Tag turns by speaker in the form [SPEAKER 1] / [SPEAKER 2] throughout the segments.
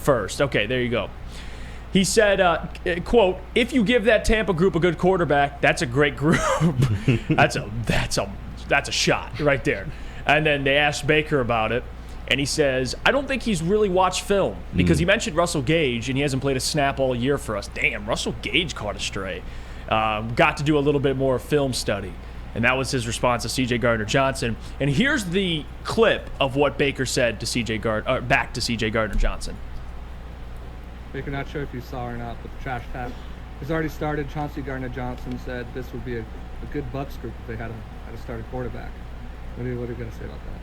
[SPEAKER 1] first. Okay, there you go. He said, quote, if you give that Tampa group a good quarterback, that's a great group. that's a shot right there. And then they asked Baker about it, and he says, I don't think he's really watched film because he mentioned Russell Gage, and he hasn't played a snap all year for us. Damn, Russell Gage caught a stray. Got to do a little bit more film study. And that was his response to C.J. Gardner-Johnson. And here's the clip of what Baker said to back to C.J. Gardner-Johnson.
[SPEAKER 2] Baker, not sure if you saw or not, but the trash talk has already started. Chauncey Gardner-Johnson said this would be a good Bucs group if they had a starting quarterback. What are you going to say about that?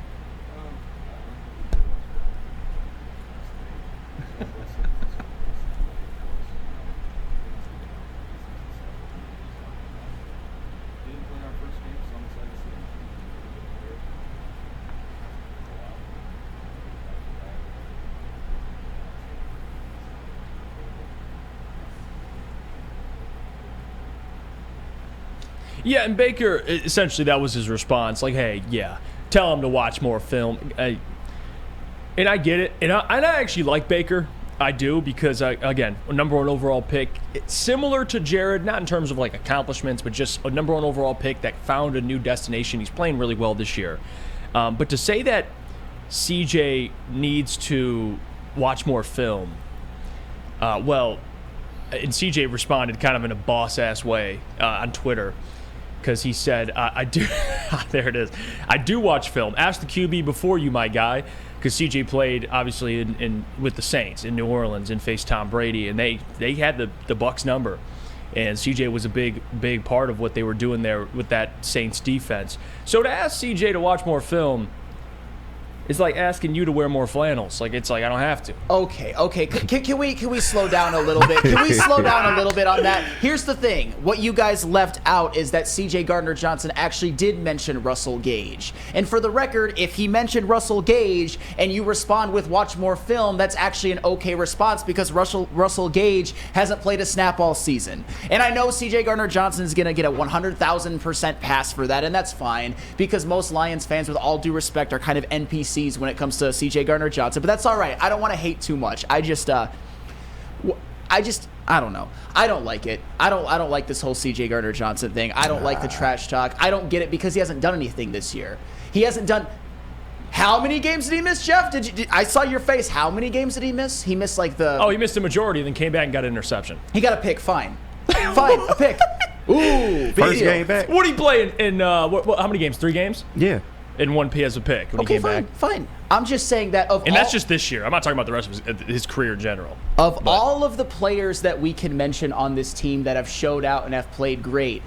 [SPEAKER 1] Yeah, and Baker, essentially that was his response. Like, hey, yeah, tell him to watch more film. And I get it. And I actually like Baker. I do because, again, a number one overall pick. It's similar to Jared, not in terms of, like, accomplishments, but just a number one overall pick that found a new destination. He's playing really well this year. But to say that CJ needs to watch more film, and CJ responded kind of in a boss-ass way on Twitter. Because he said, I do, there it is. I do watch film. Ask the QB before you, my guy. Because CJ played, obviously, with the Saints in New Orleans and faced Tom Brady. And they had the Bucs number. And CJ was a big part of what they were doing there with that Saints defense. So to ask CJ to watch more film, it's like asking you to wear more flannels. Like, it's like, I don't have to.
[SPEAKER 3] Okay. Can we slow down a little bit? Can we slow down a little bit on that? Here's the thing. What you guys left out is that C.J. Gardner-Johnson actually did mention Russell Gage. And for the record, if he mentioned Russell Gage and you respond with watch more film, that's actually an okay response because Russell Gage hasn't played a snap all season. And I know C.J. Gardner-Johnson is going to get a 100,000% pass for that, and that's fine because most Lions fans, with all due respect, are kind of NPCs when it comes to C.J. Gardner-Johnson, but that's all right. I don't want to hate too much. I don't know. I don't like it. I don't like this whole C.J. Gardner-Johnson thing. I don't like the trash talk. I don't get it because he hasn't done anything this year. He hasn't done. How many games did he miss, Jeff? I saw your face. How many games did he miss? He missed like the.
[SPEAKER 1] Oh, he missed a majority, and then came back and got an interception.
[SPEAKER 3] He got a pick. Fine, a pick. Ooh,
[SPEAKER 4] first game back.
[SPEAKER 1] What did he play in how many games? 3 games?
[SPEAKER 4] Yeah.
[SPEAKER 1] In one P as a pick when he came back.
[SPEAKER 3] Fine. I'm just saying that
[SPEAKER 1] that's just this year. I'm not talking about the rest of his career in general.
[SPEAKER 3] All of the players that we can mention on this team that have showed out and have played great,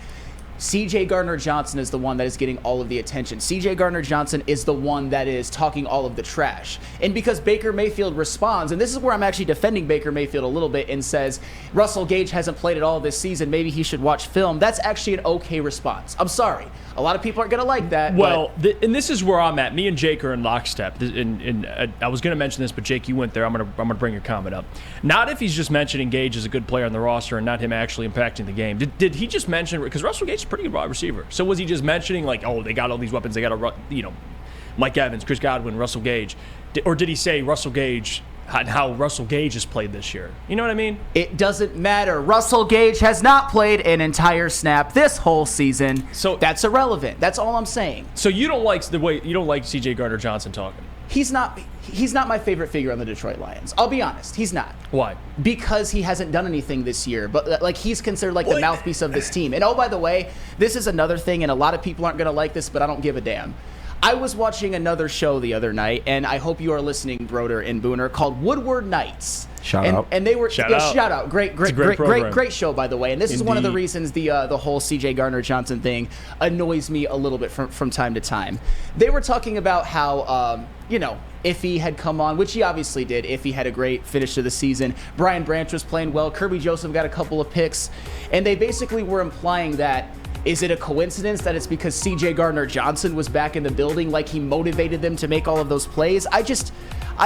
[SPEAKER 3] C.J. Gardner-Johnson is the one that is getting all of the attention. C.J. Gardner-Johnson is the one that is talking all of the trash. And because Baker Mayfield responds, and this is where I'm actually defending Baker Mayfield a little bit, and says, Russell Gage hasn't played at all this season, maybe he should watch film, that's actually an okay response. I'm sorry. A lot of people aren't going to like that.
[SPEAKER 1] Well, and this is where I'm at. Me and Jake are in lockstep. And I was going to mention this, but Jake, you went there. I'm going to bring your comment up. Not if he's just mentioning Gage as a good player on the roster and not him actually impacting the game. Did he just mention, because Russell Gage is a pretty good wide receiver. So was he just mentioning like, oh, they got all these weapons. They got Mike Evans, Chris Godwin, Russell Gage. Or did he say Russell Gage and how Russell Gage has played this year? You know what I mean?
[SPEAKER 3] It doesn't matter. Russell Gage has not played an entire snap this whole season. So that's irrelevant. That's all I'm saying.
[SPEAKER 1] So you don't like C.J. Gardner-Johnson talking?
[SPEAKER 3] He's not my favorite figure on the Detroit Lions. I'll be honest. He's not.
[SPEAKER 1] Why?
[SPEAKER 3] Because he hasn't done anything this year. But like he's considered like the mouthpiece of this team. And oh, by the way, this is another thing, and a lot of people aren't going to like this, but I don't give a damn. I was watching another show the other night, and I hope you are listening, Broder and Booner, called Woodward Nights.
[SPEAKER 4] Shout out.
[SPEAKER 3] And they were shout out. Great show, by the way. And this
[SPEAKER 1] Indeed.
[SPEAKER 3] is one of the reasons the whole C.J. Gardner-Johnson thing annoys me a little bit from time to time. They were talking about how if he had come on, which he obviously did, if he had a great finish to the season. Brian Branch was playing well. Kirby Joseph got a couple of picks, and they basically were implying that. Is it a coincidence that it's because C.J. Gardner-Johnson was back in the building, like he motivated them to make all of those plays? I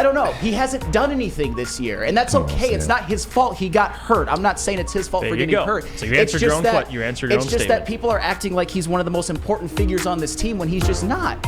[SPEAKER 3] don't know. He hasn't done anything this year, and that's okay. It's not his fault he got hurt. I'm not saying it's his fault for getting hurt.
[SPEAKER 1] So you answered your own question. You answered your own statement.
[SPEAKER 3] It's just that people are acting like he's one of the most important figures on this team when he's just not.